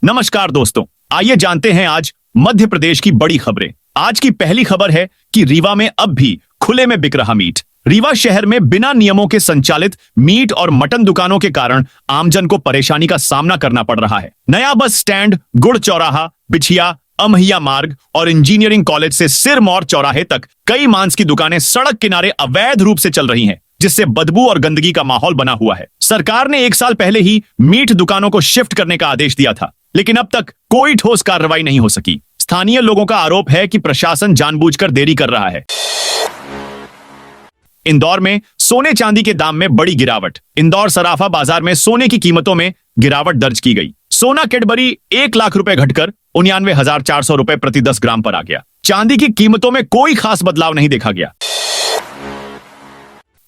नमस्कार दोस्तों, आइए जानते हैं आज मध्य प्रदेश की बड़ी खबरें। आज की पहली खबर है कि रीवा में अब भी खुले में बिक रहा मीट। रीवा शहर में बिना नियमों के संचालित मीट और मटन दुकानों के कारण आमजन को परेशानी का सामना करना पड़ रहा है। नया बस स्टैंड, गुड़ चौराहा, बिछिया, अमहिया मार्ग और इंजीनियरिंग कॉलेज से सिरमौर चौराहे तक कई मांस की दुकानें सड़क किनारे अवैध रूप से चल रही हैं, जिससे बदबू और गंदगी का माहौल बना हुआ है। सरकार ने 1 साल पहले ही मीट दुकानों को शिफ्ट करने का आदेश दिया था, लेकिन अब तक कोई ठोस कार्रवाई नहीं हो सकी। स्थानीय लोगों का आरोप है कि प्रशासन जानबूझकर देरी कर रहा है। इंदौर में सोने चांदी के दाम में बड़ी गिरावट। इंदौर सराफा बाजार में सोने की कीमतों में गिरावट दर्ज की गई। सोना कैडबरी 1 लाख रुपए घटकर 99,400 रुपए प्रति 10 ग्राम पर आ गया। चांदी की कीमतों में कोई खास बदलाव नहीं देखा गया।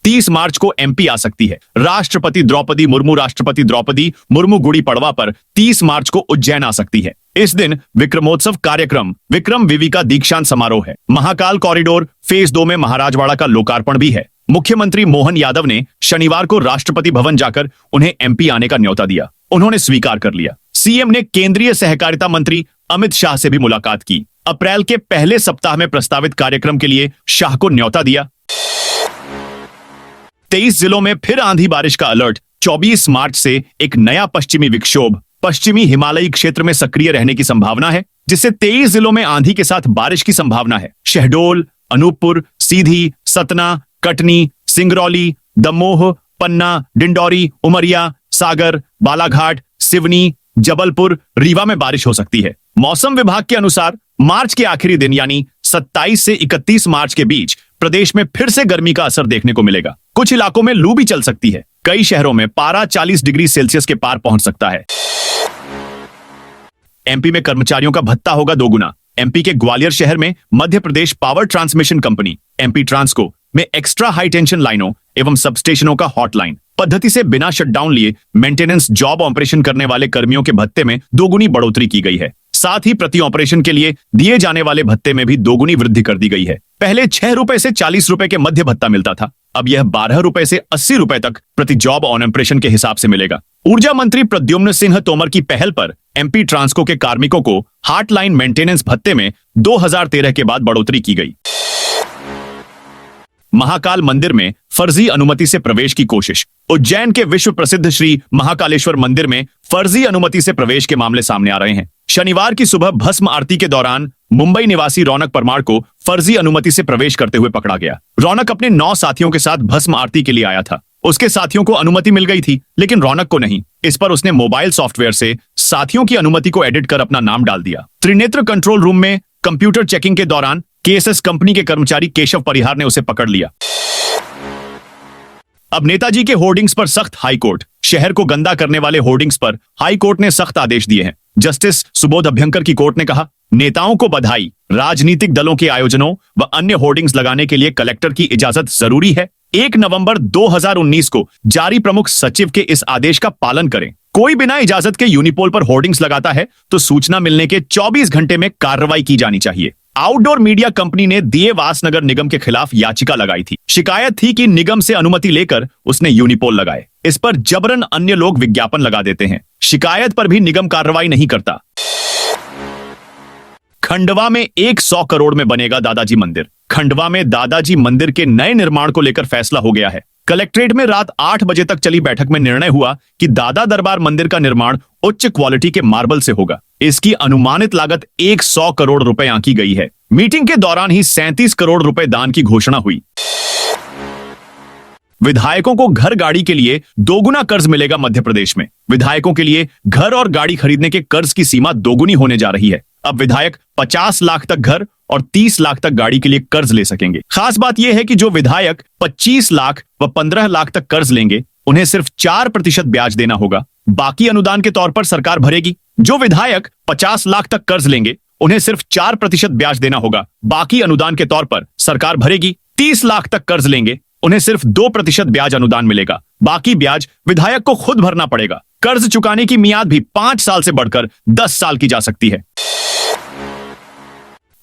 30 मार्च को एमपी आ सकती है। राष्ट्रपति द्रौपदी मुर्मू गुड़ी पड़वा पर 30 मार्च को उज्जैन आ सकती है। इस दिन विक्रमोत्सव कार्यक्रम विक्रम विवि का दीक्षांत समारोह है। महाकाल कॉरिडोर फेज 2 में महाराजवाड़ा का लोकार्पण भी है। मुख्यमंत्री मोहन यादव ने शनिवार को राष्ट्रपति भवन जाकर उन्हें एमपी आने का न्योता दिया। उन्होंने स्वीकार कर लिया। सीएम ने केंद्रीय सहकारिता मंत्री अमित शाह से भी मुलाकात की। अप्रैल के पहले सप्ताह में प्रस्तावित कार्यक्रम के लिए शाह को न्योता दिया। 23 जिलों में फिर आंधी बारिश का अलर्ट। 24 मार्च से एक नया पश्चिमी विक्षोभ पश्चिमी हिमालयी क्षेत्र में सक्रिय रहने की संभावना है, जिससे 23 जिलों में आंधी के साथ बारिश की संभावना है। शहडोल, अनूपपुर, सीधी, सतना, कटनी, सिंगरौली, दमोह, पन्ना, डिंडौरी, उमरिया, सागर, बालाघाट, सिवनी, जबलपुर, रीवा में बारिश हो सकती है। मौसम विभाग के अनुसार मार्च के आखिरी दिन यानी 27 से 31 मार्च के बीच प्रदेश में फिर से गर्मी का असर देखने को मिलेगा। कुछ इलाकों में लू भी चल सकती है। कई शहरों में पारा 40 डिग्री सेल्सियस के पार पहुंच सकता है। एमपी में कर्मचारियों का भत्ता होगा 2 गुना। एमपी के ग्वालियर शहर में Madhya Pradesh power transmission company MP Transco में एक्स्ट्रा हाई टेंशन लाइनों एवं सबस्टेशनों का हॉटलाइन पद्धति से बिना शटडाउन लिए मेंटेनेंस जॉब ऑपरेशन करने वाले कर्मियों के भत्ते में 2 गुनी बढ़ोतरी की गई है। साथ ही प्रति ऑपरेशन के लिए दिए जाने वाले भत्ते में भी 2 गुनी वृद्धि कर दी गई है। पहले 6 रुपए से 40 रुपए के मध्य भत्ता मिलता था, अब यह 12 रुपए से 80 रुपए तक प्रति जॉब ऑन ऑपरेशन के हिसाब से मिलेगा। ऊर्जा मंत्री प्रद्युम्न सिंह तोमर की पहल पर एमपी ट्रांसको के कार्मिकों को हॉटलाइन मेंटेनेंस भत्ते में 2013 के बाद बढ़ोतरी की गई। महाकाल मंदिर में फर्जी अनुमति से प्रवेश की कोशिश। उज्जैन के विश्व प्रसिद्ध श्री महाकालेश्वर मंदिर में फर्जी अनुमति से प्रवेश के मामले सामने आ रहे हैं। शनिवार की सुबह भस्म आरती के दौरान मुंबई निवासी रौनक परमार को फर्जी अनुमति से प्रवेश करते हुए पकड़ा गया। रौनक अपने 9 साथियों के साथ भस्म आरती के लिए आया था। उसके साथियों को अनुमति मिल गई थी, लेकिन रौनक को नहीं। इस पर उसने मोबाइल सॉफ्टवेयर से साथियों की अनुमति को एडिट कर अपना नाम डाल दिया। त्रिनेत्र कंट्रोल रूम में कंप्यूटर चेकिंग के दौरान केएसएस कंपनी के कर्मचारी केशव परिहार ने उसे पकड़ लिया। अब नेताजी के होर्डिंग्स पर सख्त हाईकोर्ट। शहर को गंदा करने वाले होर्डिंग्स पर हाईकोर्ट ने सख्त आदेश दिए हैं। जस्टिस सुबोध अभ्यंकर की कोर्ट ने कहा, नेताओं को बधाई। राजनीतिक दलों के आयोजनों व अन्य होर्डिंग्स लगाने के लिए कलेक्टर की इजाजत जरूरी है। 1 नवंबर 2019 को जारी प्रमुख सचिव के इस आदेश का पालन करें। कोई बिना इजाजत के यूनिपोल पर होर्डिंग्स लगाता है तो सूचना मिलने के 24 घंटे में कार्रवाई की जानी चाहिए। आउटडोर मीडिया कंपनी ने दिए वासनगर निगम के खिलाफ याचिका लगाई थी। शिकायत थी कि निगम से अनुमति लेकर उसने यूनिपोल लगाए। इस पर जबरन अन्य लोग विज्ञापन लगा देते हैं। शिकायत पर भी निगम कार्रवाई नहीं करता। खंडवा में 100 करोड़ में बनेगा दादाजी मंदिर। खंडवा में दादाजी मंदिर के नए निर्माण को लेकर फैसला हो गया है। कलेक्ट्रेट में रात 8 बजे तक चली बैठक में निर्णय हुआ कि दादा दरबार मंदिर का निर्माण उच्च क्वालिटी के मार्बल से होगा। इसकी अनुमानित लागत 100 करोड़ रुपए आंकी गई है। मीटिंग के दौरान ही 37 करोड़ रुपए दान की घोषणा हुई। विधायकों को घर गाड़ी के लिए 2 गुना कर्ज मिलेगा मध्य प्रदेश में। विधायकों के लिए घर और गाड़ी खरीदने के कर्ज की सीमा 2 गुनी होने जा रही है। अब विधायक 50 लाख तक घर और 30 लाख तक गाड़ी के लिए कर्ज ले सकेंगे। खास बात यह है कि जो विधायक 25 लाख व 15 लाख तक कर्ज लेंगे, उन्हें सिर्फ 4% ब्याज देना होगा। बाकी अनुदान के तौर पर सरकार भरेगी। जो विधायक 50 लाख तक कर्ज लेंगे, उन्हें सिर्फ 4% ब्याज देना होगा। बाकी अनुदान के तौर पर सरकार भरेगी। 30 लाख तक कर्ज लेंगे, उन्हें सिर्फ 2% ब्याज अनुदान मिलेगा। बाकी ब्याज विधायक को खुद भरना पड़ेगा। कर्ज चुकाने की मियाद भी 5 साल से बढ़कर 10 साल की जा सकती है।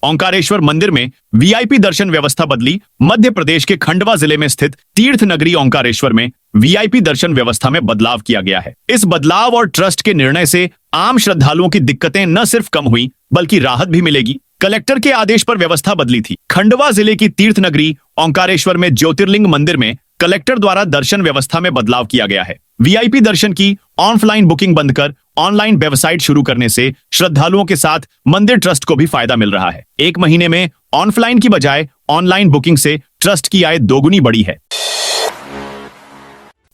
ओंकारेश्वर मंदिर में वीआईपी दर्शन व्यवस्था बदली। मध्य प्रदेश के खंडवा जिले में स्थित तीर्थ नगरी ओंकारेश्वर में वीआईपी दर्शन व्यवस्था में बदलाव किया गया है। इस बदलाव और ट्रस्ट के निर्णय से आम श्रद्धालुओं की दिक्कतें न सिर्फ कम हुई बल्कि राहत भी मिलेगी। कलेक्टर के आदेश पर व्यवस्था बदली थी। खंडवा जिले की तीर्थ नगरी ओंकारेश्वर में ज्योतिर्लिंग मंदिर में कलेक्टर द्वारा दर्शन व्यवस्था में बदलाव किया गया है। वीआईपी दर्शन की ऑफलाइन बुकिंग बंद कर ऑनलाइन वेबसाइट शुरू करने से श्रद्धालुओं के साथ मंदिर ट्रस्ट को भी फायदा मिल रहा है। एक महीने में ऑफलाइन की बजाय ऑनलाइन बुकिंग से ट्रस्ट की आय दोगुनी बढ़ी है।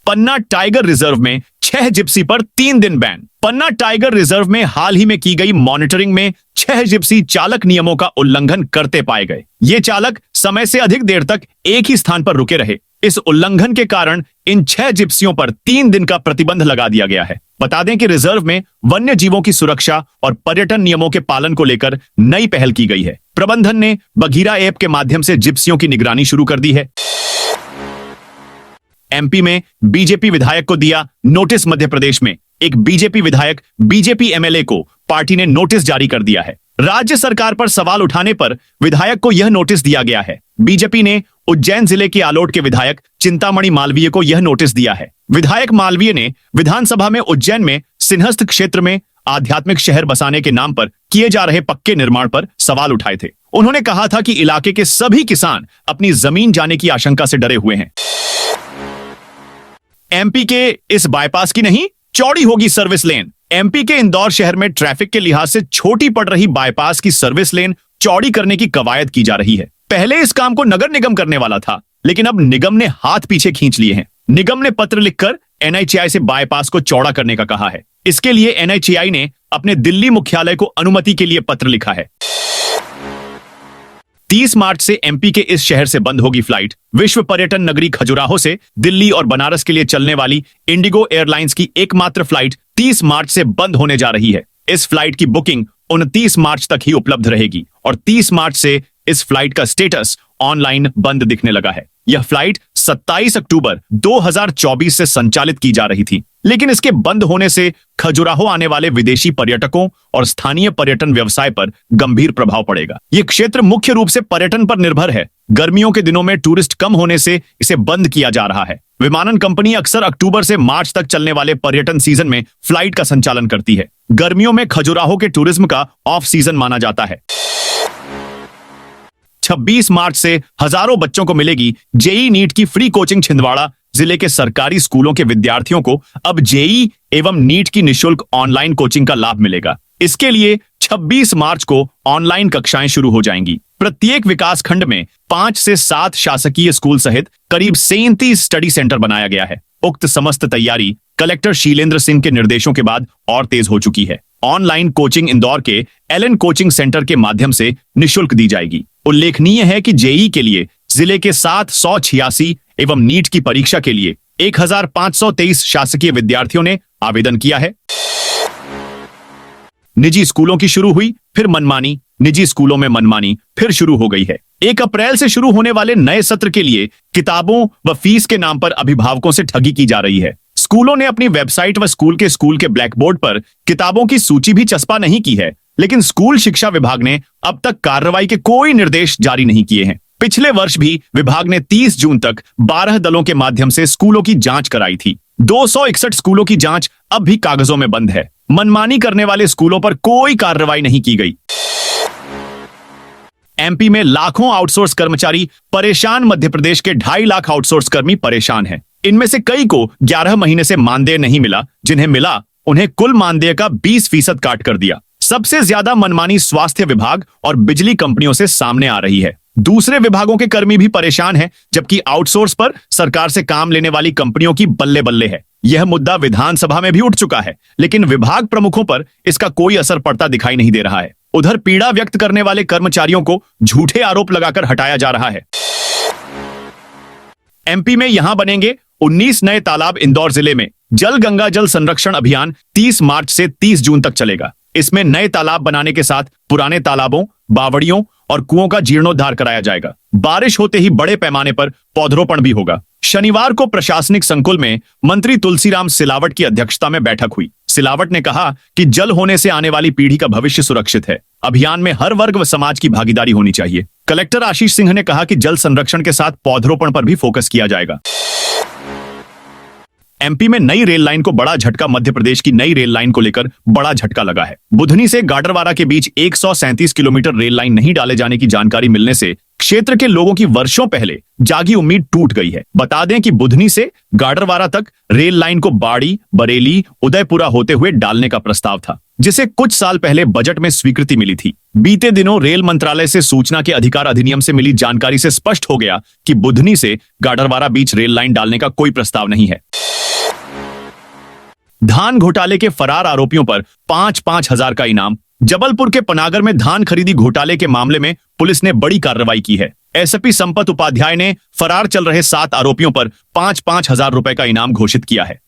पन्ना टाइगर रिजर्व में 6 जिप्सी पर 3 दिन बैन। पन्ना टाइगर रिजर्व में हाल ही में की गई मॉनिटरिंग में 6 जिप्सी चालक नियमों का उल्लंघन करते पाए गए। ये चालक समय से अधिक देर तक एक ही स्थान पर रुके रहे। इस उल्लंघन के कारण इन 6 जिप्सियों पर 3 दिन का प्रतिबंध लगा दिया गया है। बता दें कि रिजर्व में वन्य जीवों की सुरक्षा और पर्यटन नियमों के पालन को लेकर नई पहल की गई है। प्रबंधन ने बघीरा ऐप के माध्यम से जिप्सियों की निगरानी शुरू कर दी है। एमपी में बीजेपी विधायक को दिया नोटिस। मध्य प्रदेश में एक बीजेपी विधायक बीजेपी एमएलए को पार्टी ने नोटिस जारी कर दिया है। राज्य सरकार पर सवाल उठाने पर विधायक को यह नोटिस दिया गया है। बीजेपी ने उज्जैन जिले के आलोट के विधायक चिंतामणि मालवीय को यह नोटिस दिया है। विधायक मालवीय ने विधानसभा में उज्जैन में सिंहस्थ क्षेत्र में आध्यात्मिक शहर बसाने के नाम पर किए जा रहे पक्के निर्माण पर सवाल उठाए थे। उन्होंने कहा था कि इलाके के सभी किसान अपनी जमीन जाने की आशंका से डरे हुए हैं। एमपी के इस बाईपास की नहीं, चौड़ी होगी सर्विस लेन। एमपी के इंदौर शहर में ट्रैफिक के लिहाज से छोटी पड़ रही बाईपास की सर्विस लेन चौड़ी करने की कवायद की जा रही है। पहले इस काम को नगर निगम करने वाला था, लेकिन अब निगम ने हाथ पीछे खींच लिए हैं। निगम ने पत्र लिखकर एनएचएआई से बाईपास को चौड़ा करने का कहा है। इसके लिए एनएचएआई ने अपने दिल्ली मुख्यालय को अनुमति के लिए पत्र लिखा है। 30 मार्च से एमपी के इस शहर से बंद होगी फ्लाइट। विश्व पर्यटन नगरी खजुराहो से दिल्ली और बनारस के लिए चलने वाली इंडिगो एयरलाइंस की एकमात्र फ्लाइट 30 मार्च से बंद होने जा रही है। इस फ्लाइट की बुकिंग 29 मार्च तक ही उपलब्ध रहेगी और 30 मार्च से इस फ्लाइट का स्टेटस ऑनलाइन बंद दिखने लगा है। यह फ्लाइट 27 अक्टूबर 2024 से संचालित की जा रही थी, लेकिन इसके बंद होने से खजुराहो आने वाले विदेशी पर्यटकों और स्थानीय पर्यटन व्यवसाय पर गंभीर प्रभाव पड़ेगा। यह क्षेत्र मुख्य रूप से पर्यटन पर निर्भर है। गर्मियों के दिनों में टूरिस्ट कम होने से इसे बंद किया जा रहा है। विमानन कंपनी अक्सर अक्टूबर से मार्च तक चलने वाले पर्यटन सीजन में फ्लाइट का संचालन करती है। गर्मियों में खजुराहो के टूरिज्म का ऑफ सीजन माना जाता है। 26 मार्च से हजारों बच्चों को मिलेगी जेई नीट की फ्री कोचिंग। छिंदवाड़ा जिले के सरकारी स्कूलों के विद्यार्थियों को अब जेई एवं नीट की निःशुल्क ऑनलाइन कोचिंग का लाभ मिलेगा। इसके लिए 26 मार्च को ऑनलाइन कक्षाएं शुरू हो जाएंगी। प्रत्येक विकास खंड में 5 से 7 शासकीय स्कूल सहित करीब 37 स्टडी सेंटर बनाया गया है। उक्त समस्त तैयारी कलेक्टर शीलेंद्र सिंह के निर्देशों के बाद और तेज हो चुकी है। ऑनलाइन कोचिंग इंदौर के एलन कोचिंग सेंटर के माध्यम से निःशुल्क दी जाएगी। उल्लेखनीय है कि जेई के लिए जिले के 786 एवं नीट की परीक्षा के लिए 1523 शासकीय विद्यार्थियों ने आवेदन किया है। निजी स्कूलों की शुरू हुई फिर मनमानी। निजी स्कूलों में मनमानी फिर शुरू हो गई है। 1 अप्रैल से शुरू होने वाले नए सत्र के लिए किताबों व फीस के नाम पर अभिभावकों से ठगी की जा रही है। स्कूलों ने अपनी वेबसाइट व स्कूल के ब्लैकबोर्ड पर किताबों की सूची भी चस्पा नहीं की है, लेकिन स्कूल शिक्षा विभाग ने अब तक कार्रवाई के कोई निर्देश जारी नहीं किए हैं। पिछले वर्ष भी विभाग ने 30 जून तक 12 दलों के माध्यम से स्कूलों की जांच कराई थी। 261 स्कूलों की जांच अब भी कागजों में बंद है। मनमानी करने वाले स्कूलों पर कोई कार्रवाई नहीं की गई। एमपी में लाखों आउटसोर्स कर्मचारी परेशान। मध्य प्रदेश के 2.5 लाख आउटसोर्स कर्मी परेशान हैं। इनमें से कई को 11 महीने से मानदेय नहीं मिला। जिन्हें मिला उन्हें कुल मानदेय का 20% काट कर दिया। सबसे ज्यादा मनमानी स्वास्थ्य विभाग और बिजली कंपनियों से सामने आ रही है। दूसरे विभागों के कर्मी भी परेशान हैं, जबकि आउटसोर्स पर सरकार से काम लेने वाली कंपनियों की बल्ले बल्ले है। यह मुद्दा विधानसभा में भी उठ चुका है, लेकिन विभाग प्रमुखों पर इसका कोई असर पड़ता दिखाई नहीं दे रहा है। उधर पीड़ा व्यक्त करने वाले कर्मचारियों को झूठे आरोप लगाकर हटाया जा रहा है। एमपी में यहां बनेंगे 19 नए तालाब। इंदौर जिले में जल गंगा जल संरक्षण अभियान 30 मार्च से 30 जून तक चलेगा। इसमें नए तालाब बनाने के साथ पुराने तालाबों, बावड़ियों और कुओं का जीर्णोद्धार कराया जाएगा। बारिश होते ही बड़े पैमाने पर पौधरोपण भी होगा। शनिवार को प्रशासनिक संकुल में मंत्री तुलसीराम सिलावट की अध्यक्षता में बैठक हुई। सिलावट ने कहा कि जल होने से आने वाली पीढ़ी का भविष्य सुरक्षित है। अभियान में हर वर्ग व समाज की भागीदारी होनी चाहिए। कलेक्टर आशीष सिंह ने कहा कि जल संरक्षण के साथ पौधरोपण पर भी फोकस किया जाएगा। एमपी में नई रेल लाइन को बड़ा झटका। मध्य प्रदेश की नई रेल लाइन को लेकर बड़ा झटका लगा है। बुधनी से गाडरवारा के बीच 137 किलोमीटर रेल लाइन नहीं डाले जाने की जानकारी मिलने से क्षेत्र के लोगों की वर्षों पहले जागी उम्मीद टूट गई है। बता दें कि बुधनी से गाडरवारा तक रेल लाइन को बाड़ी, बरेली, उदयपुरा होते हुए डालने का प्रस्ताव था, जिसे कुछ साल पहले बजट में स्वीकृति मिली थी। बीते दिनों रेल मंत्रालय से सूचना के अधिकार अधिनियम से मिली जानकारी से स्पष्ट हो गया कि बुधनी से गाडरवारा बीच रेल लाइन डालने का कोई प्रस्ताव नहीं है। धान घोटाले के फरार आरोपियों पर 5-5 हजार का इनाम। जबलपुर के पनागर में धान खरीदी घोटाले के मामले में पुलिस ने बड़ी कार्रवाई की है। एसपी संपत उपाध्याय ने फरार चल रहे 7 आरोपियों पर 5-5 हजार रुपए का इनाम घोषित किया है।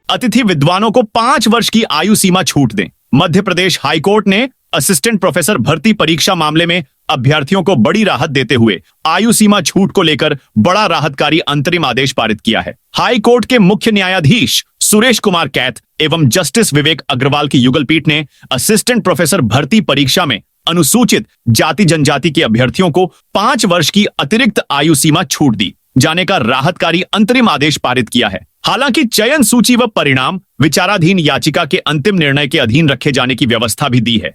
अतिथि विद्वानों को 5 वर्ष की आयु सीमा छूट दें। मध्य प्रदेश हाईकोर्ट ने असिस्टेंट प्रोफेसर भर्ती परीक्षा मामले में अभ्यर्थियों को बड़ी राहत देते हुए आयु सीमा छूट को लेकर बड़ा राहतकारी अंतरिम आदेश पारित किया है। हाई कोर्ट के मुख्य न्यायाधीश सुरेश कुमार कैथ एवं जस्टिस विवेक अग्रवाल की युगल पीठ ने असिस्टेंट प्रोफेसर भर्ती परीक्षा में अनुसूचित जाति जनजाति के अभ्यर्थियों को 5 वर्ष की अतिरिक्त आयु सीमा छूट दी जाने का राहतकारी अंतरिम आदेश पारित किया है। हालांकि चयन सूची व परिणाम विचाराधीन याचिका के अंतिम निर्णय के अधीन रखे जाने की व्यवस्था भी दी है।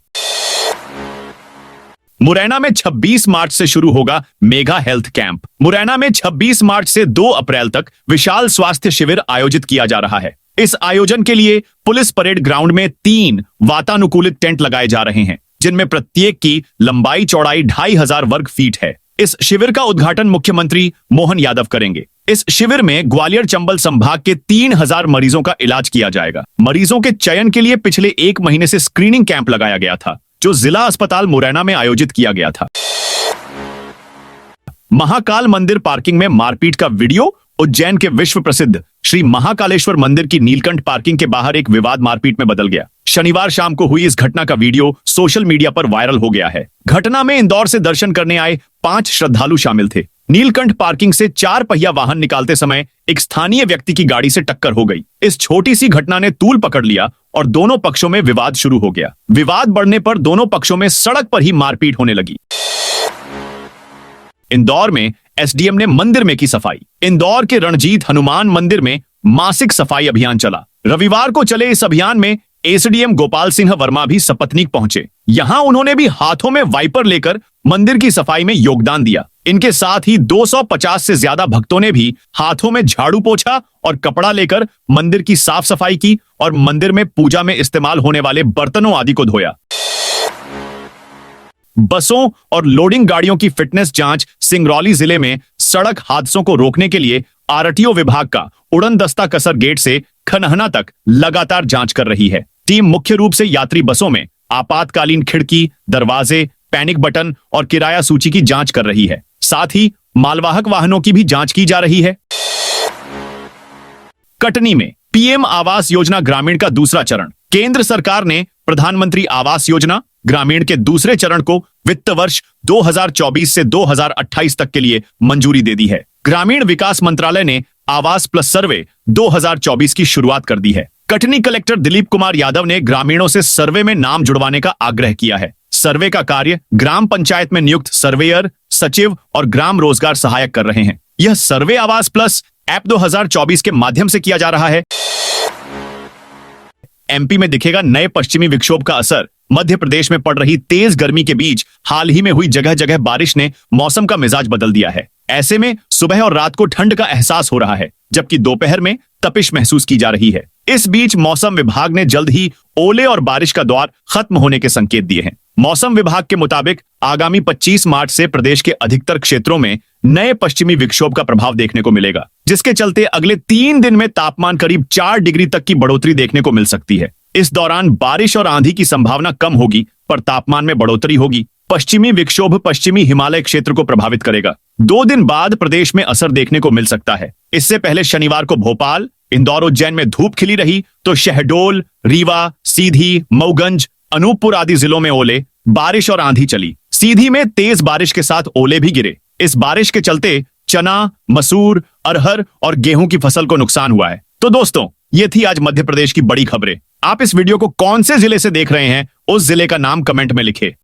मुरैना में 26 मार्च से शुरू होगा मेगा हेल्थ कैंप। मुरैना में 26 मार्च से 2 अप्रैल तक विशाल स्वास्थ्य शिविर आयोजित किया जा रहा है। इस आयोजन के लिए पुलिस परेड ग्राउंड में 3 वातानुकूलित टेंट लगाए जा रहे हैं, जिनमें प्रत्येक की लंबाई चौड़ाई 2500 वर्ग फीट है। इस शिविर का उद्घाटन मुख्यमंत्री मोहन यादव करेंगे। इस शिविर में ग्वालियर चंबल संभाग के 3000 मरीजों का इलाज किया जाएगा। मरीजों के चयन के लिए पिछले 1 महीने से स्क्रीनिंग कैंप लगाया गया था, जो जिला अस्पताल मुरैना में आयोजित किया गया था। महाकाल मंदिर पार्किंग में मारपीट का वीडियो। उज्जैन के विश्व प्रसिद्ध श्री महाकालेश्वर मंदिर की नीलकंठ पार्किंग के बाहर एक विवाद मारपीट में बदल गया। शनिवार शाम को हुई इस घटना का वीडियो सोशल मीडिया पर वायरल हो गया है। घटना में इंदौर से दर्शन करने आए 5 श्रद्धालु शामिल थे। नीलकंठ पार्किंग से 4 पहिया वाहन निकालते समय एक स्थानीय व्यक्ति की गाड़ी से टक्कर हो गई। इस छोटी सी घटना ने तूल पकड़ लिया और दोनों पक्षों में विवाद शुरू हो गया। विवाद बढ़ने पर दोनों पक्षों में सड़क पर ही मारपीट होने लगी। इंदौर में एसडीएम ने मंदिर में की सफाई। इंदौर के रणजीत हनुमान मंदिर में मासिक सफाई अभियान चला। रविवार को चले इस अभियान में एसडीएम गोपाल सिंह वर्मा भी सपत्नीक पहुंचे। यहां उन्होंने भी हाथों में वाइपर लेकर मंदिर की सफाई में योगदान दिया। इनके साथ ही 250 से ज्यादा भक्तों ने भी हाथों में झाड़ू पोछा और कपड़ा लेकर मंदिर की साफ सफाई की और मंदिर में पूजा में इस्तेमाल होने वाले बर्तनों आदि को धोया। बसों और लोडिंग गाड़ियों की फिटनेस जांच। सिंगरौली जिले में सड़क हादसों को रोकने के लिए आरटीओ विभाग का उड़न दस्ता कसर गेट से खनहना तक लगातार जांच कर रही है। टीम मुख्य रूप से यात्री बसों में आपातकालीन खिड़की, दरवाजे, पैनिक बटन और किराया सूची की जांच कर रही है। साथ ही मालवाहक वाहनों की भी जांच की जा रही है। कटनी में पीएम आवास योजना ग्रामीण का दूसरा चरण। केंद्र सरकार ने प्रधानमंत्री आवास योजना ग्रामीण के दूसरे चरण को वित्त वर्ष 2024 से 2028 तक के लिए मंजूरी दे दी है। ग्रामीण विकास मंत्रालय ने आवास प्लस सर्वे 2024 की शुरुआत कर दी है। कटनी कलेक्टर दिलीप कुमार यादव ने ग्रामीणों से सर्वे में नाम जुड़वाने का आग्रह किया है। सर्वे का कार्य ग्राम पंचायत में नियुक्त सर्वेयर, सचिव और ग्राम रोजगार सहायक कर रहे हैं। यह सर्वे आवास प्लस ऐप 2024 के माध्यम से किया जा रहा है। एमपी में दिखेगा नए पश्चिमी विक्षोभ का असर। मध्य प्रदेश में पड़ रही तेज गर्मी के बीच हाल ही में हुई जगह जगह बारिश ने मौसम का मिजाज बदल दिया है। ऐसे में सुबह और रात को ठंड का एहसास हो रहा है, जबकि दोपहर में तपिश महसूस की जा रही है। इस बीच मौसम विभाग ने जल्द ही ओले और बारिश का दौर खत्म होने के संकेत दिए हैं। मौसम विभाग के मुताबिक आगामी 25 मार्च से प्रदेश के अधिकतर क्षेत्रों में नए पश्चिमी विक्षोभ का प्रभाव देखने को मिलेगा, जिसके चलते अगले 3 दिन में तापमान करीब 4 डिग्री तक की बढ़ोतरी देखने को मिल सकती है। इस दौरान बारिश और आंधी की संभावना कम होगी, पर तापमान में बढ़ोतरी होगी। पश्चिमी विक्षोभ पश्चिमी हिमालय क्षेत्र को प्रभावित करेगा। 2 दिन बाद प्रदेश में असर देखने को मिल सकता है। इससे पहले शनिवार को भोपाल, इंदौर, उज्जैन में धूप खिली रही, तो शहडोल, रीवा, सीधी, मऊगंज, अनूपपुर आदि जिलों में ओले, बारिश और आंधी चली। सीधी में तेज बारिश के साथ ओले भी गिरे। इस बारिश के चलते चना, मसूर, अरहर और गेहूं की फसल को नुकसान हुआ है। तो दोस्तों, ये थी आज मध्य प्रदेश की बड़ी खबरें। आप इस वीडियो को कौन से जिले से देख रहे हैं उस जिले का नाम कमेंट में लिखे।